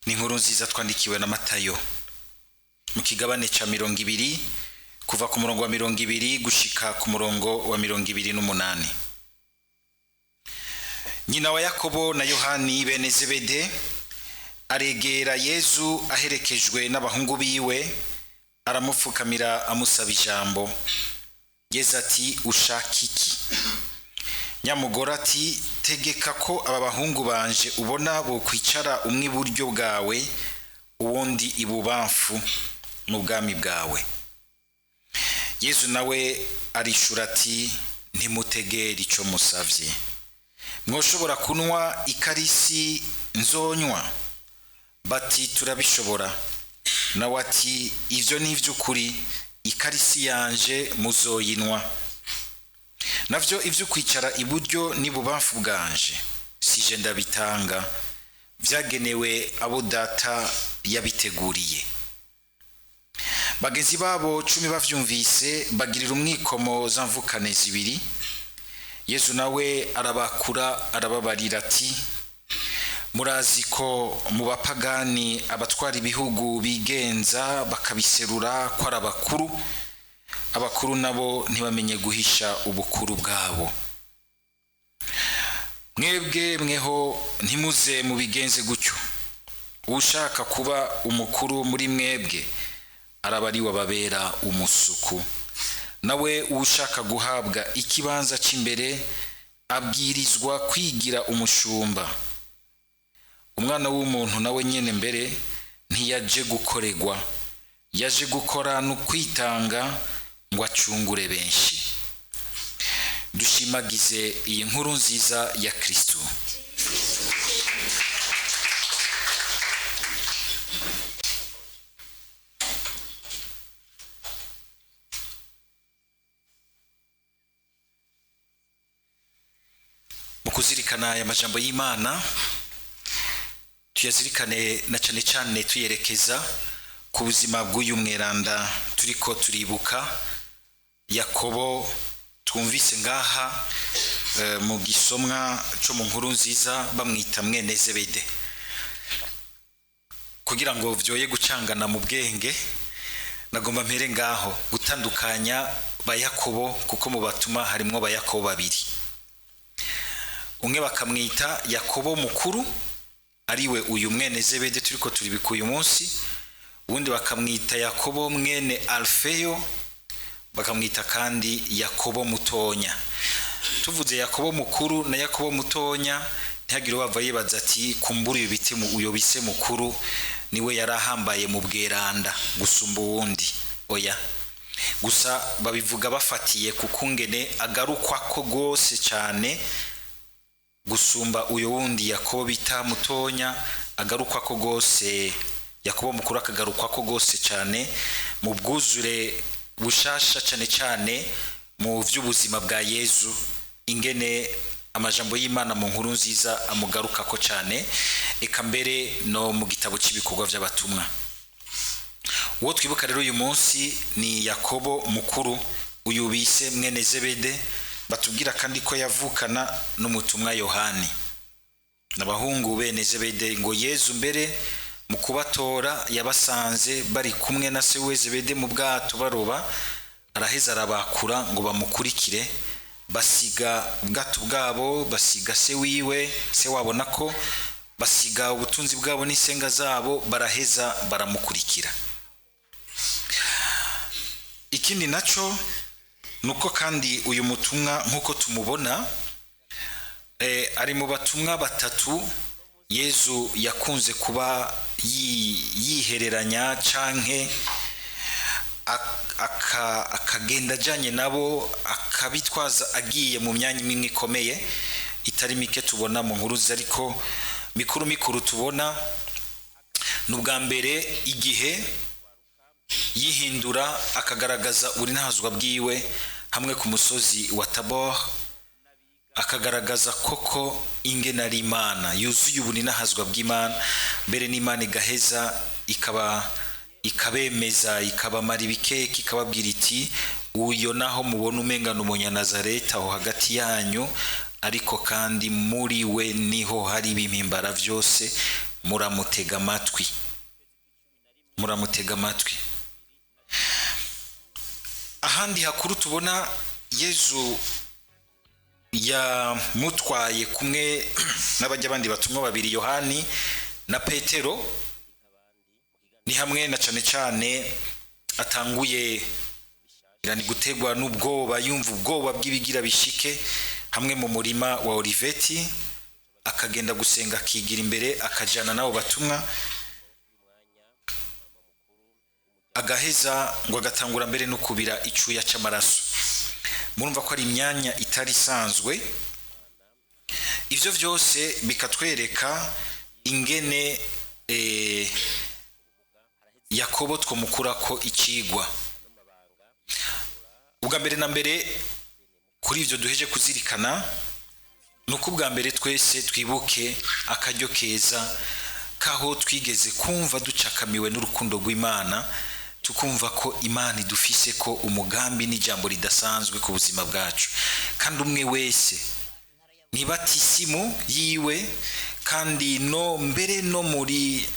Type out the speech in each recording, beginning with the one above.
ni inkuru nziza twandikiwe na Matayo mu kigabane ca 20 kuva ku murongo wa 20 gushika ku murongo wa 28. Nyina wa Yakobo na Yohani bene Zebede aregera Yezu aherekejwe n'abahungu biwe, aramupfukamira amusaba ijambo. Yezu ati, ushaka iki? Nyamugore ati, tegeka ko aba bahungu banje ubona bo kwicara umwe iburyo bwawe uwundi ibubamfu mu bwami bwawe. Yezu nawe arishura ati, ntimutegere ico musavye. Mwoshobora kunwa ikarisi nzonywa? Bati, turabishobora. Nawe ati, ivyo ni ivy'ukuri, ikarisi yanje muzoyinwa. Navyo ivyo kwicara iburyo n'ibubamfu bwanje sije ndabitanga, vyagenewe abo data yabiteguriye. Bagenzi babo 10 bavyumvise bagirira umwikomo za mvukane zibiri. Yezu nawe arabakura arababarira ati, murazi ko mu bapagani abatwara ibihugu bigenza bakabiserura ko arabakuru, abakuru nabo ntibamenye guhisha ubukuru bwabo. Mwebwe mweho ntimuze mu bigenze gutyo. Ushaka kuba umukuru muri mwebwe arabari wababera umusuku, nawe ushaka guhabwa ikibanza c'imbere abwirizwa kwigira umushumba. Umwana w'umuntu nawe nyene mbere ntiyaje gukoregwa, yaje gukora no kwitanga ngo acungure benshi. Dushimagize iyi nkuru nziza ya Kristo. Mukuzirikana aya majambo y'Imana, tuyazirikane na cane cane tuyerekeza ku buzima bw'uyu mweranda turiko turibuka Yakobo twumvise ngaha mu gisomwa cyo mu nkuru nziza bamwita mwene Zebede. Kugira ngo vyoye gucangana mu bwenge, nagomba mpere ngaho gutandukanya ba Yakobo, kuko mu batuma harimwo ba Yakobo babiri. Umwe bakamwita Yakobo mukuru, ariwe uyu mwene Zebede turiko turibika uyu munsi. Ubundi bakamwita Yakobo mwene Alfeyo, bakamwita kandi Yakobo mutonya. Tuvuze Yakobo mukuru na Yakobo mutonya, ntihagire bava yibaza ati kumbura ibiti uyo bise mukuru niwe yarahambaye mu bweranda gusumba uwundi. Oya, gusa babivuga bafatiye kukungene agarukwa ko gose cyane gusumba uyo wundi Yakobo bita mutonya, agarukwa ko gose. Yakobo mukuru akagarukwa ko gose cyane mu bwuzure bushasha cyane cyane mu vy'ubuzima bwa Yezu, ingene amajambo y'Imana mu nkuru nziza amugaruka ko cyane, eka mbere no mu gitabo cy'ibikorwa by'abatumwa. Uwo twibuka rero uyu munsi ni Yakobo mukuru, uyu bise mwene Zebede. Batubwira kandi ko yavukana n'umutumwa Yohani n'abahungu bene Zebede. Ngo Yezu mbere mu kubatora yabasanze bari kumwe na se we Zebede mu bwato baroba, araheza arabakura ngo bamukurikire. Basiga ubwato bwabo, basiga se wiwe, se wabona ko basiga ubutunzi bwabo n'isenga zabo, baraheza baramukurikira. Ikindi naco nuko kandi uyu mutumwa nkuko tumubona ari mu batumwa batatu Yezu yakunze kuba yihereranya canke akagenda ajanye nabo, akabitwaza agiye mu myanya imwe ikomeye itari mike tubona mu nkuru ariko mikuru tubona. N'ubwa mbere igihe yihindura akagaragaza uburinahazwa bwiwe hamwe ku musozi wa Tabor, akagaragaza koko ingene ari Imana yuzuye uburinahazwa bw'Imana, mbere n'Imana igaheza ikabemeza, ikabamara ibikeke, ikababwira iti uyo naho mubona umengana umunyanazareta aho hagati yanyu, ariko kandi muri we niho hari ibimimbara vyose muramutega amatwi, muramutega amatwi. Ahandi hakuru tubona Yezu yamutwaye kumwe n'abajya abandi batumwa babiri, Yohani na Petero, ni hamwe na cane cane atanguye irani gutegwa n'ubwoba, yumva ubwoba bw'ibigira bishike hamwe mu murima wa Oliveti, akagenda gusenga akigira imbere, akajana nabo batumwa, agaheza ngo agatangura mbere no kubira icuya c'amaraso. Murumva ko ari imyanya itari isanzwe. Ivyo vyose bikatwereka ingene Yakobo twomukurako icigwa. Ubwa mbere na mbere kuri ivyo duheje kuzirikana, nuko ubwa mbere twese twibuke akaryo keza kaho twigeze kumva ducakamiwe n'urukundo rw'Imana, tukumva ko Imana idufise ko umugambi n'ijambo ridasanzwe ku buzima bwacu, kandi umwe wese ni batisimu yiwe, kandi no mbere no muri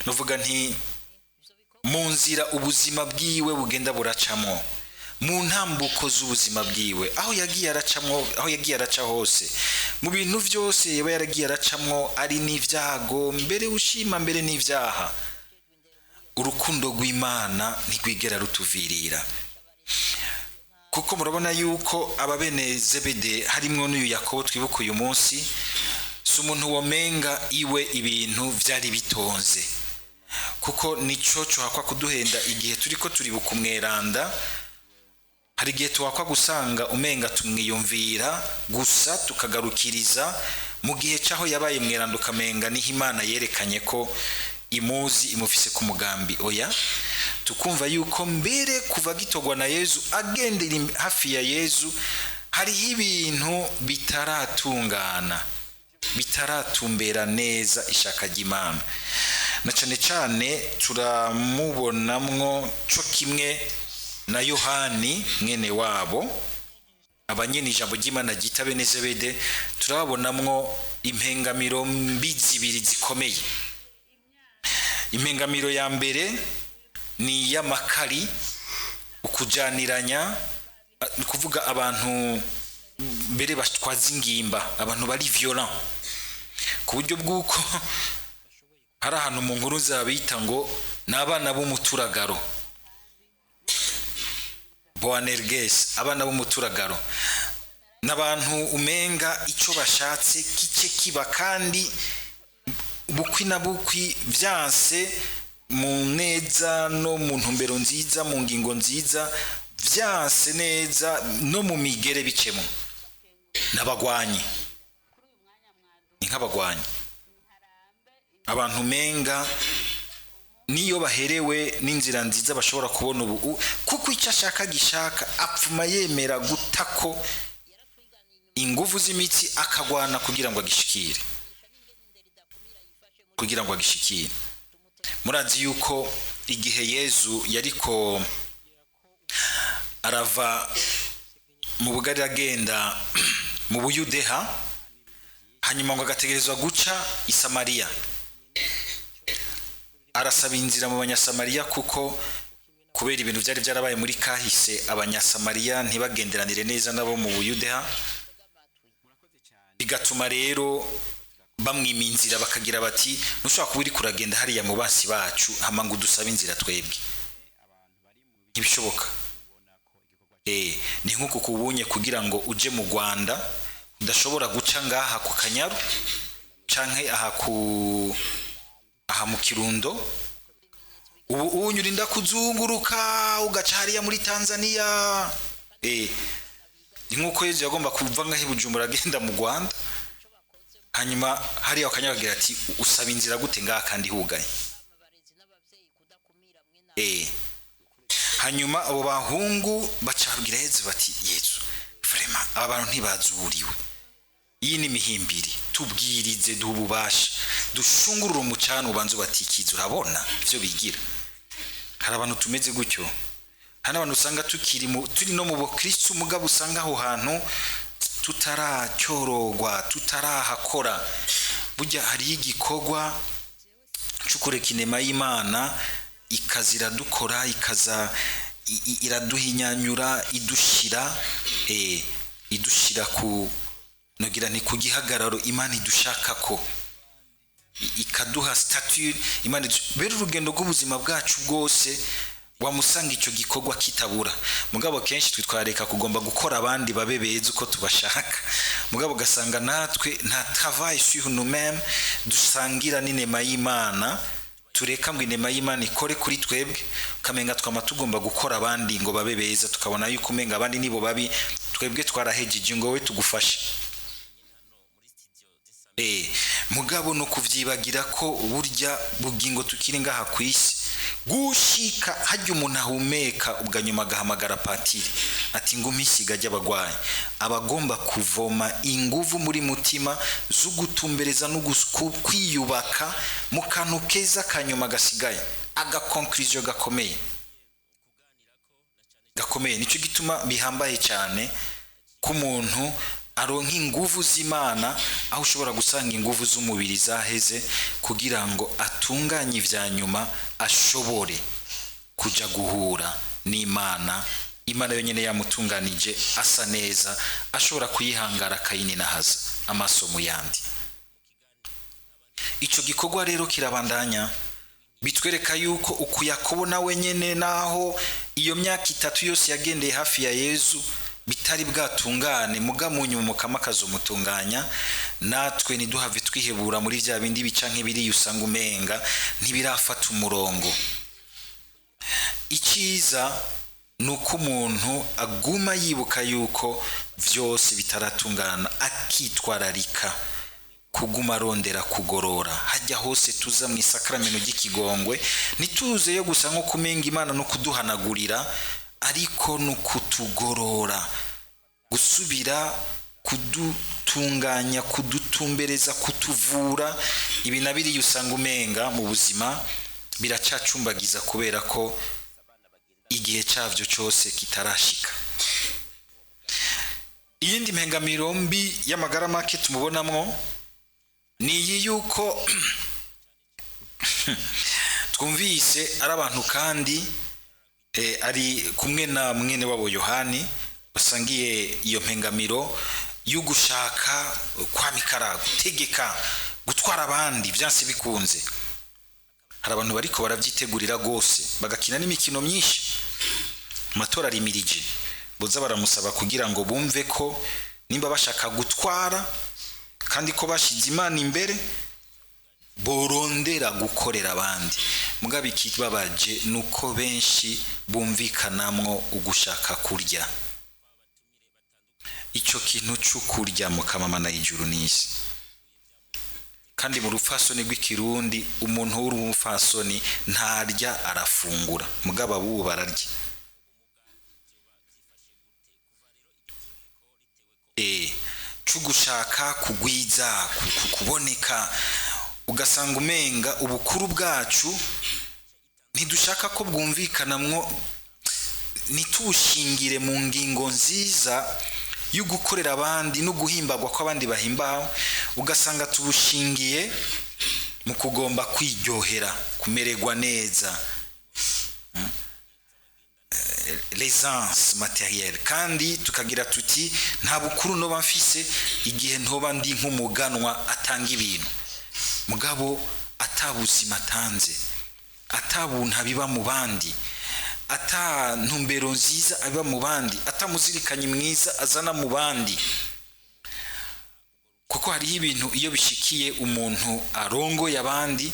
novuga nti mu nzira ubuzima bwiwe bugenda buracamo, mu ntambuko z'ubuzima bwiwe, aho yagiye aracamwo, aho yagiye araca hose, mu bintu vyose yaba yaragiye aracamwo, ari n'ivyago mbere ushima mbere n'ivyaha, urukundo rw'Imana ntigwigera rutuvirira. Kuko murabona yuko ababene Zebede harimwo n'uyu Yakobo twibuka uyu munsi, si umuntu womenga iwe ibintu vyari bitonze, kuko nico cohakwa kuduhenda igihe turiko turibuka umweranda. Hari igihe tuwakwa gusanga umenga tumwiyumvira gusa tukagarukiriza mu gihe caho yabaye mweranda, ukamenga niho Imana yerekanye ko imuzi, imufise ku mugambi. Oya, tukumva yuko mbere kuva gitogwa na Yezu, agendera hafi ya Yezu, hariho ibintu bitaratungana, bitaratumbera neza ishaka ry'Imana. Na cane cane turamubonamwo co kimwe na Yohani mwene wabo, abanyene ijambo ry'Imana ryita bene Zebede, turabonamwo impengamiro mbi zibiri zikomeye. Impengamiro ya mbere ni y'amakari, ukujaniranya, ni kuvuga abantu mbere batwaza ingimba, abantu bari violent ku buryo bw'uko hari ahantu mu nkuru zabita ngo n'abana b'umuturagaro, Boanerges, abana b'umuturagaro, n'abantu umenga ico bashatse kice kiba, kandi bukwi na bukwi vyanse mu neza no mu ntumbero nziza, mu ngingo nziza, vyanse neza no mu migere bicemo. N'abagwanyi, ni nk'abagwanyi, abantu menga niyo baherewe n'inzira nziza bashobora kubona ubu, kuko icyo ashaka gishaka apfuma yemera gutako ingufu z'imitsi, akagwana kugira ngo agishikire, kugira ngo agishikire. Murazi yuko igihe Yezu yariko arava mu Bugari agenda mu Buyudeha, hanyuma ngo agategerezwa guca i Samariya, arasaba inzira mu Banyasamariya, kuko kubera ibintu byari byarabaye muri kahise, Abanyasamariya ntibagenderanire neza nabo mu Buyudeha, bigatuma rero bamwima inzira, bakagira bati nushaka kuba uri kuragenda hariya mu basi bacu, hama ngo dusaba inzira twebwe, ntibishoboka. Ni nk'uko kubunye kugira ngo uje mu Rwanda udashobora guca ngaha ku Kanyaru canke aha mu Kirundo, ubu unyurinda kuzunguruka ugaca hariya muri Tanzania. Ni nk'uko Yezu yagomba kuva ngahe Bujumbura agenda mu Rwanda, hanyuma hariya akanyagira ati usaba inzira gute ngaha kandi hugaye. Hanyuma abo bahungu bacabwira Yezu bati, Yezu vraiment aba bantu ntibazuriwe, iyi ni mihimbiri, tubwirize duhububasha, dushungurura umucano ubanze batikiza, urabona ivyo bigira. Hari abantu tumeze gutyo, hari abantu usanga turi no mu Bukristo, mugabo usanga aho hantu tutaracyorogwa, tutarahakora. Burya hari igikorwa cukureka inema y'Imana ikazira dukora ikaza iraduhinyanyura idushira ku nogira nti ku gihagararo Imana idushaka ko ikaduha statut Imana bero urugendo rw'ubuzima bwacu bwose wamusanga icyo gikorwa kitabura. Mugabo kenshi twitwareka kugomba gukora abandi babe beza uko tubashaka, mugabo gasanga natwe nta travail sur nous-mêmes dusangira n'inema y'Imana, tureka ngo inema y'Imana ikore kuri twebwe, kamenga twama tugomba gukora abandi ngo babe beza, tukabona yuko umenga abandi nibo babi, twebwe twarahejeje ngo we tugufashe. Mugabo no kuvyibagira ko burya bugingo tukiri ngaha kwisi gushika hajya umuntu ahumeka ubwanyuma gahamagara patiri ati ngo misiga y'abagwayi abagomba kuvoma inguvu muri mutima zo gutumbereza no kwiyubaka mu kantu keza kanyuma gasigaye, aga conclusion gakomeye nicyo gituma bihambaye cyane ku muntu aronka inguvu z'Imana, aho ushobora gusanga inguvu z'umubiri zaheze kugira ngo atunganye ivya nyuma ashobore kuja guhura n'Imana. Imana yonyene yamutunganije asa neza, ashobora kuyihangara kayininahaza amaso mu yandi. Ico gikorwa rero kirabandanya bitwereka yuko uku Yakobo nawe nyene naho iyo myaka 3 yose yagendeye hafi ya Yesu bitari bwatungane, mugamunyu mukama kazomutunganya. Natwe niduhave twihebura muri bya bindi bica nk'ibiri usanga umenga ntibirafata umurongo. Iciza nuko umuntu aguma yibuka yuko vyose bitaratungana, akitwararika kuguma arondera kugorora. Hajya hose tuza mu isakramento ry'ikigongwe nituze yo gusa nko kumenga Imana no kuduhanagurira, ariko no kutugorora, gusubira kudutunganya, kudutumbereza, kutuvura. Ibi nabiri usanga umenga mu buzima biracacumbagiza kubera ko igihe cyavyo cyose kitarashika. Iyindi mpengamiro mbi y'amagara make tumubonamwo ni iyi yuko twumvise ari abantu kandi ari kumwe na mwene wabo Yohani basangiye iyo mpengamiro y'ugushaka kwamikara, gutegeka, gutwara abandi byanse bikunze. Hari abantu bariko barabyitegurira gose bagakina n'imikino myinshi. Matora rimirije boza baramusaba kugira ngo bumve ko nimba bashaka gutwara kandi ko bashize Imana imbere borondera gukorera abandi. Mugabe ikibabaje nuko benshi bumvikanamwo ugushaka kurya. Ico kintu cy'ukurya mukamamana y'ijuru n'isi. Kandi mu rufasoni rw'ikirundi umuntu w'urumufasoni ntarya arafungura, mugabo abubu bararya. Cugushaka kugwiza kuboneka, ugasanga umenga ubukuru bwacu ntidushaka ko bwumvikanamwo, nitushingire mu ngingo nziza yo gukorera abandi no guhimbagwa ko abandi bahimbaho. Ugasanga tubushingiye mu kugomba kwiryohera, kumererwa neza, l'aisance matérielle, kandi tukagira tuti nta bukuru no bamfise igihe ntoba ndi nk'umuganwa atanga ibintu. Mugabo atabuzima atanze, atabuntu abiba mu bandi, ata ntumbero nziza abiba mu bandi, atamuzirikanye mwiza azana mu bandi. Kuko hari ibintu iyo bishikiye umuntu arongoye abandi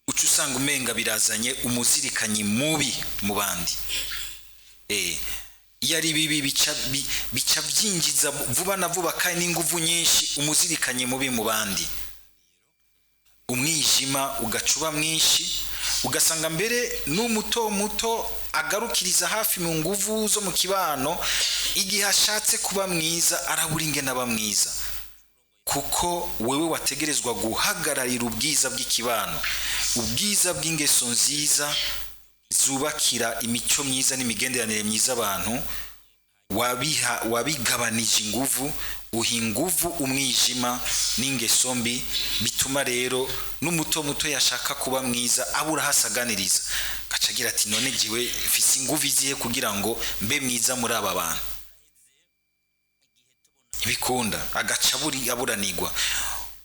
uca usanga umenga birazanye umuzirikanyi mubi mu bandi. Iyo ari bibi bica byinjiza vuba na vuba kandi n'inguvu nyinshi umuzirikanyi mubi mu bandi. Umwijima ugacuba mwinshi, ugasanga mbere n'umuto muto agarukiriza hafi mu nguvu zo mu kibano, igihe ashatse kuba mwiza arabura ingene aba mwiza, kuko wewe wategerezwa guhagararira ubwiza bw'ikibano, ubwiza bw'ingeso nziza zubakira imico myiza n'imigenderanire myiza abantu. Wabigabanije inguvu uha inguvu umwijima n'ingeso mbi, bituma rero n'umuto muto yashaka kuba mwiza abura hasaganiriza, gaca agira ati none jiwe mfise inguvu izihe kugira ngo mbe mwiza muri aba bantu, ibikunda agaca aburanigwa.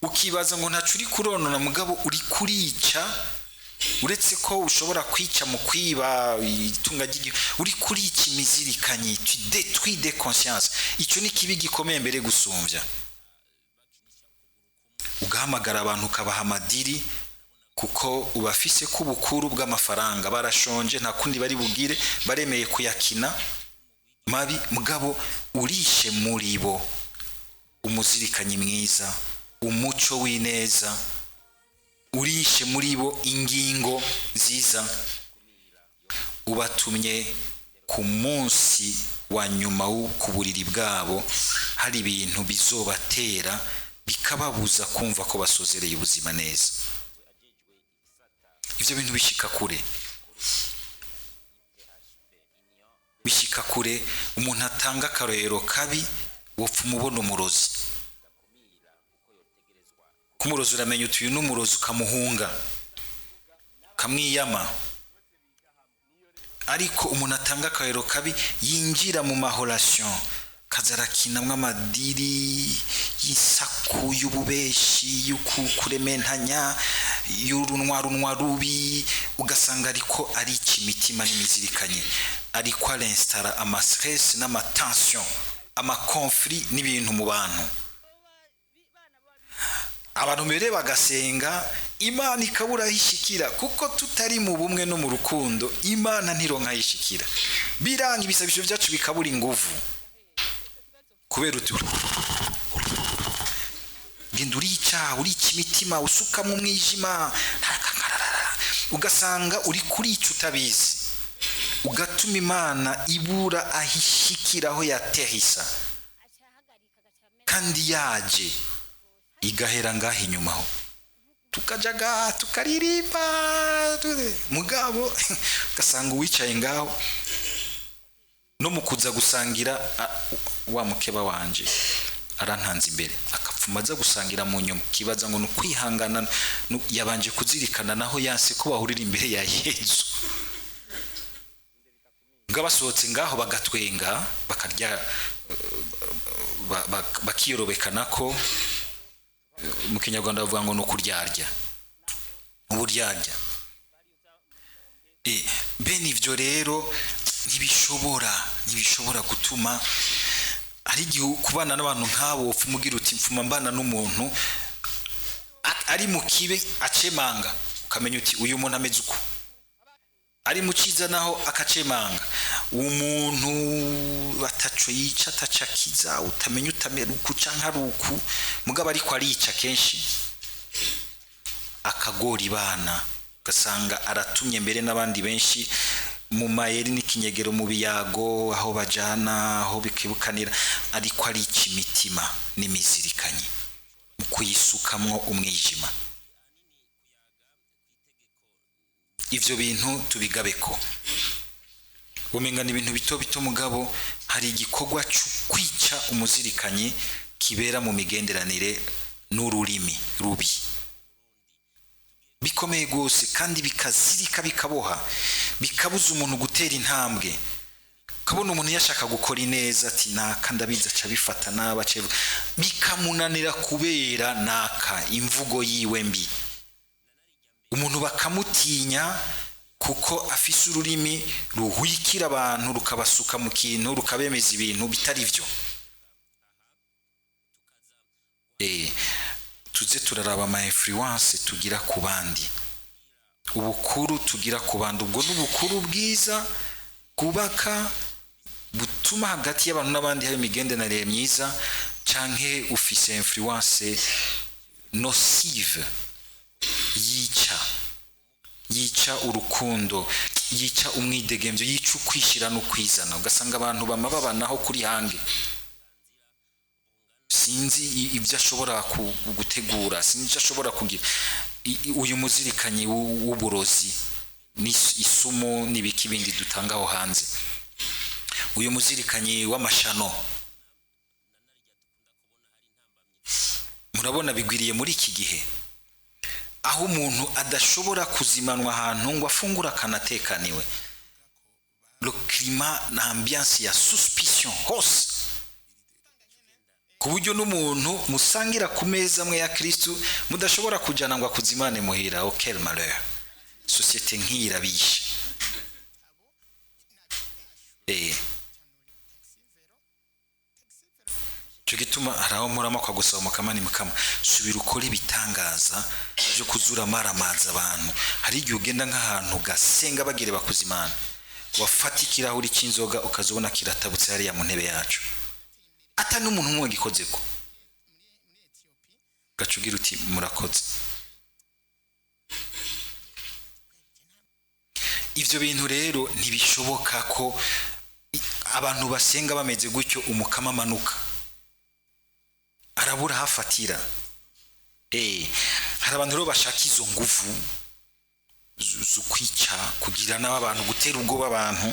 Ukibaza ngo ntacu uri kuronona, mugabo uri kurica. Uretse ko ushobora kwica mu kwiba itunga ry'igihugu, uri kurica imizirikanyi, tu détruis des consciences. Icyo ni kibi gikomeye mbere gusumvya. Ugahamagara abantu ukabaha amadiri kuko ubafise kubukuru bw'amafaranga, barashonje nta kundi bari bugire, baremeye kuyakina mabi, mugabo urishe muri bo umuzirikanyi mwiza, umuco w'ineza, urishe muri bo ingingo nziza. Ubatumye ku munsi wa nyuma wo kuburiri bwabo hari ibintu bizobatera bikababuza kumva ko basozereye ubuzima neza. Ivyo bintu bishika kure, bishika kure. Umuntu atanga akarorero kabi wopfa umubona umurozi, kumurozi uramenya utuye n'umurozi ukamuhunga kamwiyama. Ariko umuntu atanga akarorero kabi yinjira mu mahoration, kazarakinamwe amadiri yisaku y'ububeshi, y'ukurementanya, y'urunwa rubi, ugasanga ariko ari ikimitima n'imizirikanye, ariko arinstara ama stress n'ama tension, ama conflit n'ibintu mu bantu. Abantu mbere bagasenga Imana ikabura hishikira, kuko tutari mu bumwe no mu rukundo Imana ntironka hishikira. Biranga ibisabisho byacu bikabura inguvu, kubera uti genda urica, urica imitima, usuka mu mwijima, ugasanga uri kurica utabizi, ugatuma Imana ibura ahishikiraho yaterisa, kandi yaje igahera ngaho inyuma ho, tukajaga tukaririmba, mugabo ugasanga uwicaye ngaho no mukuza gusangira wa mukeba wanje arantanze imbere, akapfuma aza gusangira mu nyuma, kibaza ngo nukwihangana, yabanje kuzirikana naho yanse ko bahurira imbere ya Yesu. Ngabasohotse ngaho bagatwenga, bakarya, bakiyorobekana ko mu Kinyarwanda bavuga ngo nukuryarya, uburyarya. Bene ivyo rero ntibishobora gutuma ari igihe kubana n'abantu nk'abo umugira uti mfuma mbana n'umuntu ari mu kibe acemanga, ukamenya uti uyu muntu ameze uko, ari mu ciza naho akacemanga. Umuntu bataco yica atacakiza, utamenya utamera uku canke ari uku, mugabo ariko arica kenshi akagora ibana, ugasanga aratumye mbere n'abandi benshi mu mayeri n'ikinyegero, mu biyago, aho bajana, aho bikibukanira, ariko ari ikimitima n'imizirikanye mu kuyisukamwo umwijima. Ivyo bintu tubigabeko. Umenga ni ibintu bito bito, mugabo hari igikorwa cyo kwica umuzirikanye kibera mu migenderanire n'ururimi rubi, bikomeye gose, kandi bikazirika, bikaboha, bikabuza umuntu gutera intambwe. Kabona umuntu yashaka gukora ineza ati naka ndabiza aca bifata n'abace, bikamunanira kubera naka imvugo yiwe mbi. Umuntu bakamutinya kuko afise ururimi ruhwikira abantu, rukabasuka mu kintu, rukabemeza ibintu bitari vyo. Tuze turaraba ama influence tugira ku bandi, ubukuru tugira ku bandi. Ubwo n'ubukuru bwiza kubaka, butuma hagati y'abantu n'abandi hari imigenderanire myiza, canke ufise influence nocive yica urukundo, yica umwidegemvyo, yica ukwishira no kwizana, ugasanga abantu babanaho kuri hange. Sinzi ibyo ashobora gutegura, sinzi icyo ashobora kugira. Uyu muzirikanyi w'uburozi n'isumo n'ibiki bindi dutangaho hanze, uyu muzirikanyi w'amashano, murabona bigwiriye muri iki gihe aho umuntu adashobora kuzimanwa ahantu ngo afungura akanatekaniwe. Le climat na ambiance ya suspicion hose, ku buryo n'umuntu musangira ku meza amwe ya Kristo mudashobora kujyana ngo akuzimane muhira. Quel malheur! Société nk'iyi irabishe. Cyo gituma haraho murama kwa gusaba mukamani mukama subira ukora ibitangaza byo kuzura maramaza abantu. Hari igihe ugenda nk'ahantu gasenga bagire bakuzimana, wafata ikirahuri cy'inzoga ukazobona kiratabutse hariya mu ntebe yacu, ata n'umuntu umwe gikozeko, gacugira uti murakoze. Ivyo bintu rero ntibishoboka ko abantu basenga bameze gutyo umukama manuka arabura hafatira. Hari abantu rero bashaka izo nguvu zo kwica, kugira n'abantu, gutera ubwoba abantu.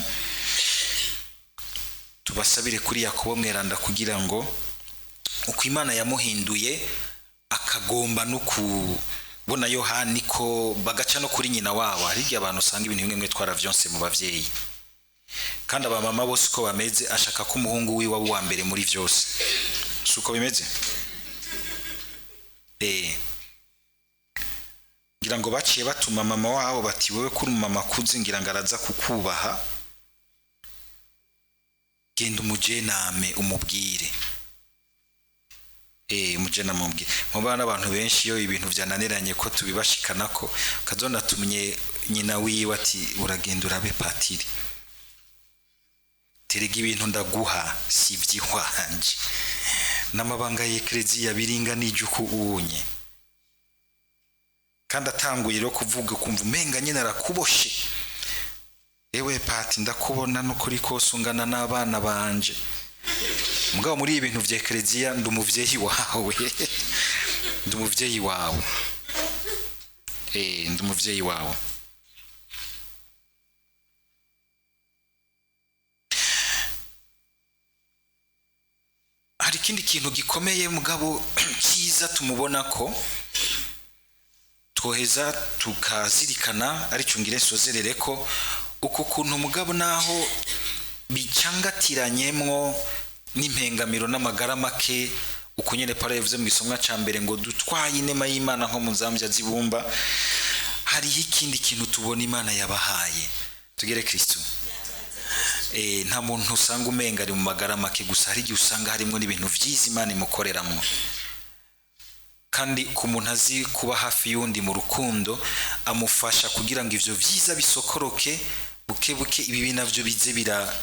Tubasabire kuri Yakobo mweranda kugira ngo uko Imana yamuhinduye akagomba no kubona Yohani ko bagaca no kuri nyina wabo. Hari igihe abantu usanga ibintu bimwe twaravyonse mu bavyeyi, kandi abamama bose uko bameze ashaka ko umuhungu wiwe wa mbere muri vyose. Suko bimeze? Ngira ngo baciye batuma mama wabo bati wewe kuri mama kuzi ngira ngo araza kukubaha, genda umujename umubwire. Umujena mubwire. Mubana abantu benshi yo ibintu byananiranye ko tubibashikana ko kazona tumye nyina wiwe ati uragenda urabe patiri, terega ibintu ndaguha si byihwanje n'amabanga y'Ekleziya biringanije uko ubonye. Kandi atanguye rero kuvuga kumva umenga nyine arakuboshe. Ewe pati ndakubona no kuri kose ungana n'abana banje, mugabo muri ibintu vya Ekleziya ndi umuvyeyi wawe. Ndi umuvyeyi wawe. Ndi umuvyeyi wawe. Hari ikindi kintu gikomeye mugabo cyiza tumubona ko twoheza tukazirikana, ari cyo ngire sozerere ko uko kuntu mugabo naho bicangatiranyemwo n'impengamiro n'amagara make, uko nyene Paulo yavuze mu gisomwa ca mbere ngo dutwaye inema y'Imana nko muzambya zibumba. Hari ikindi kintu tubona Imana yabahaye, tugere Kristo. Nta muntu usanga umenga ari mu magara make gusa, hari igihe usanga harimo n'ibintu vyiza Imana imukoreramo. Kandi ku muntu azi kuba hafi y'undi mu rukundo amufasha kugira ngo ivyo vyiza bisokoroke buke buke, ibi navyo bize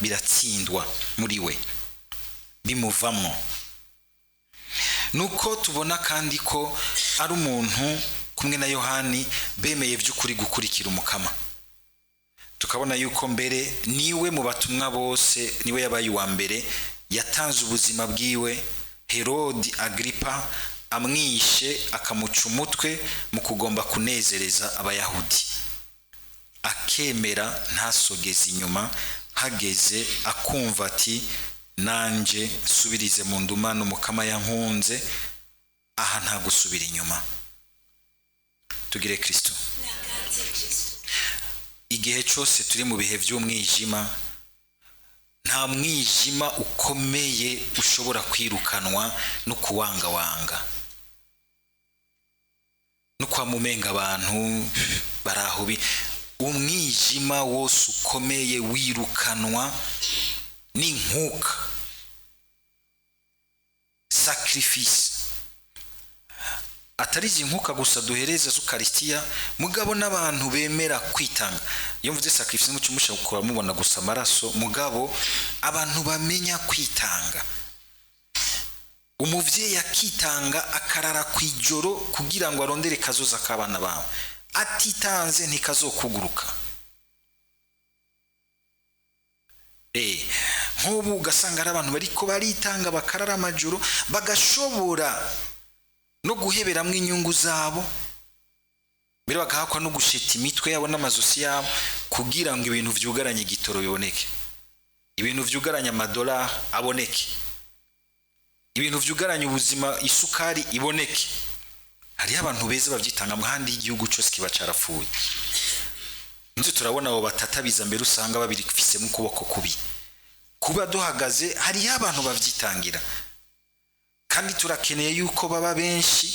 biratsindwa muri we bimuvamo. Nuko tubona kandi ko ari umuntu kumwe na Yohani bemeye by'ukuri gukurikira umukama. Tukabona yuko mbere niwe mu batumwa bose niwe yabaye wa mbere yatanze ubuzima bwiwe. Herodi Agripa amwishe akamuca umutwe mu kugomba kunezereza abayahudi, akemera ntasogeze inyuma, hageze akumva ati nanje subirize mu ndumano umukama yankunze, aha nta gusubira inyuma. Tugire Kristo. Igihe cyose turi mu bihe by'umwijima, nta mwijima ukomeye ushobora kwirukanwa no kuwangawanga no kwamumenga abantu baraho. Umwijima wose ukomeye wirukanwa n'inkuka, sacrifice. Atari inkuka gusa duhereza z'Ukaristiya, mugabo n'abantu bemera kwitanga. Iyo mvuze sacrifice mucyo mushaka mubona gusa amaraso, mugabo abantu bamenya kwitanga. Umuvyeyi akitanga akarara kwijoro kugira ngo arondere kazoza kabana bawe, atitanze ntikazokuguruka. Nk'ubu ugasanga ari abantu bariko baritanga bakarara amajoro, bagashobora no guheberamwe inyungu zabo, mbere bagahakwa no gusheta imitwe yabo n'amazosi yabo kugira ngo ibintu vyugaranye igitoro biboneke, ibintu vyugaranye amadolari aboneke. ibintu vyugaranye ubuzima isukari iboneke. Hari abantu beza bavyitanga mwandi igihugu cyose kiba carapfuye. Nzi turabona abo batatabiza mbere usanga babiri kufise mu kuboko kubi. Kuba duhagaze hari abantu bavyitangira. Kandi turakeneye yuko baba benshi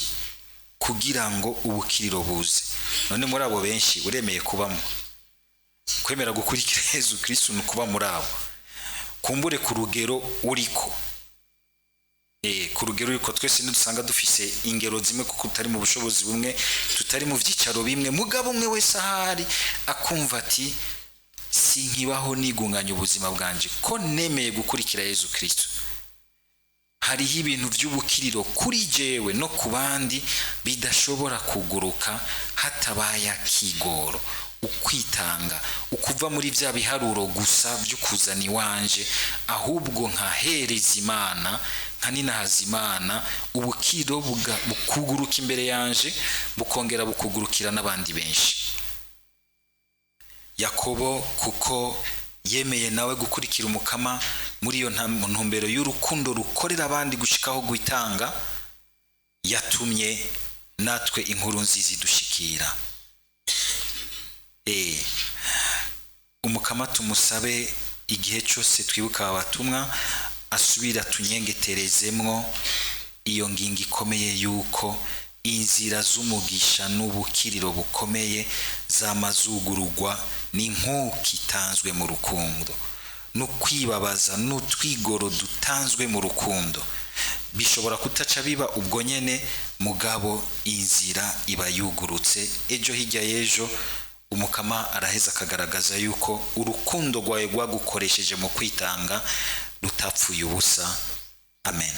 kugira ngo ubukiriro buze. None muri abo benshi uremeye kubamo. Kwemera gukurikira Yesu Kristo no kuba muri abo. Kumbure ku rugero uriko. Ku rugero uriko twese ntidusanga dufise ingero zimwe kuko tutari mu bushobozi bumwe, tutari mu vyicaro bimwe. Mugabo umwe wese ahari akumva ati sinkibaho nigunganya ubuzima bwanje ko nemeye gukurikira Yesu Kristo. Hariho ibintu vy'ubukiriro kuri jewe no ku bandi bidashobora kuguruka hatabaye akigoro, ukwitanga, ukuva muri vya biharuro gusa vy'ukuzana iwanje, ahubwo nkahereza Imana, nkaninahaza Imana, ubukiriro bukuguruka imbere yanje bukongera bukugurukira n'abandi benshi. Yakobo kuko yemeye nawe gukurikira umukama muri iyo ntumbero y'urukundo rukorera abandi gushikaho guitanga, yatumye natwe inkuru nziza idushikira. Umukama tumusabe igihe cyose twibuka abatumwa asubira tunyengeterezemwo iyo ngingo ikomeye yuko inzira z'umugisha n'ubukiriro bukomeye zamazugurugwa n'inkuki itanzwe mu rukundo, no kwibabaza n'utwigoro dutanzwe mu rukundo. Bishobora kutaca biba ubwo nyene, mugabo inzira iba yugurutse. Ejo hirya y'ejo umukama araheza akagaragaza yuko urukundo rwawe rwagukoresheje mu kwitanga rutapfuye ubusa. Amen.